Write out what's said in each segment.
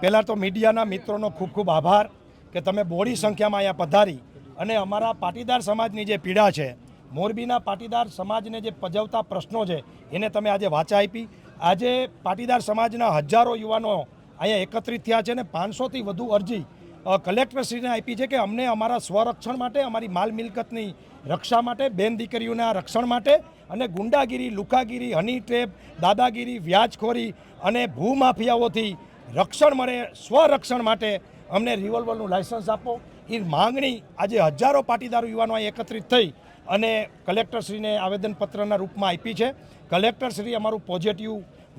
પહેલાં તો મીડિયાના મિત્રોનો ખૂબ ખૂબ આભાર કે તમે બોડી સંખ્યામાં અહીંયા પધારી અને અમારા પાટીદાર સમાજની જે પીડા છે, મોરબીના પાટીદાર સમાજને જે પજવતા પ્રશ્નો છે એને તમે આજે વાચા આપી. આજે પાટીદાર સમાજના હજારો યુવાનો અહીંયા એકત્રિત થયા છે અને 500થી વધુ અરજી કલેક્ટરશ્રીને આપી છે કે અમને અમારા સ્વરક્ષણ માટે, અમારી માલ મિલકતની રક્ષા માટે, બેન દીકરીઓના રક્ષણ માટે અને ગુંડાગીરી, લુકાગીરી, હની ટ્રેપ, દાદાગીરી, વ્યાજખોરી અને ભૂમાફિયાઓથી રક્ષણ મળે, સ્વરક્ષણ માટે અમને રિવોલ્વરનું લાયસન્સ આપો. એ માંગણી આજે હજારો પાટીદારો યુવાનો અહીં એકત્રિત થઈ અને કલેક્ટરશ્રીને આવેદનપત્રના રૂપમાં આપી છે. કલેક્ટરશ્રી અમારું પોઝિટિવ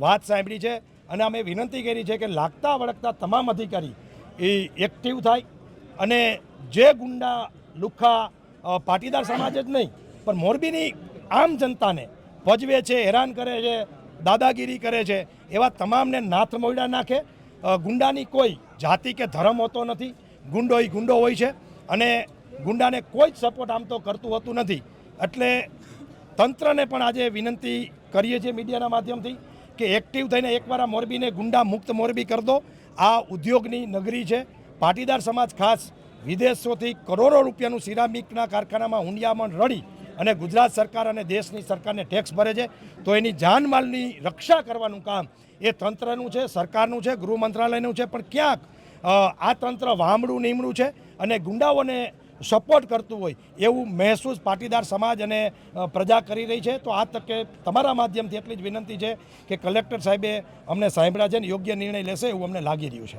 વાત સાંભળી છે અને અમે વિનંતી કરી છે કે લાગતા વળગતા તમામ અધિકારી એ એક્ટિવ થાય અને જે ગુંડા, લુખ્ખા પાટીદાર સમાજ જ નહીં પણ મોરબીની આમ જનતાને ભજવે છે, હેરાન કરે છે, દાદાગીરી કરે છે, એવા તમામને નાથ મોયડા નાખે. ગુંડાની કોઈ જાતિ કે ધર્મ હોતો નથી. ગુંડો એ ગુંડો હોય છે અને ગુંડાને કોઈ જ સપોર્ટ આમ તો કરતું હોતું નથી. એટલે તંત્રને પણ આજે વિનંતી કરીએ છીએ મીડિયાના માધ્યમથી કે એક્ટિવ થઈને એકવાર આ મોરબીને ગુંડા મુક્ત મોરબી કરી દો. આ ઉદ્યોગની નગરી છે. પાટીદાર સમાજ ખાસ વિદેશોથી કરોડો રૂપિયાનું સિરામિકના કારખાનામાં હુંડિયામણ રડી અને ગુજરાત સરકાર અને દેશની સરકારને ટેક્સ ભરે છે. તો એની જાનમાલની રક્ષા કરવાનું કામ એ તંત્રનું છે, સરકારનું છે, ગૃહ મંત્રાલયનું છે. પણ ક્યાંક આ તંત્ર વામડું નીમડું છે અને ગુંડાઓને સપોર્ટ કરતું હોય એવું મહેસૂસ પાટીદાર સમાજ અને પ્રજા કરી રહી છે. તો આ તકે તમારા માધ્યમથી એટલી જ વિનંતી છે કે કલેક્ટર સાહેબે અમને સાંભળ્યા છે ને યોગ્ય નિર્ણય લેશે એવું અમને લાગી રહ્યું છે.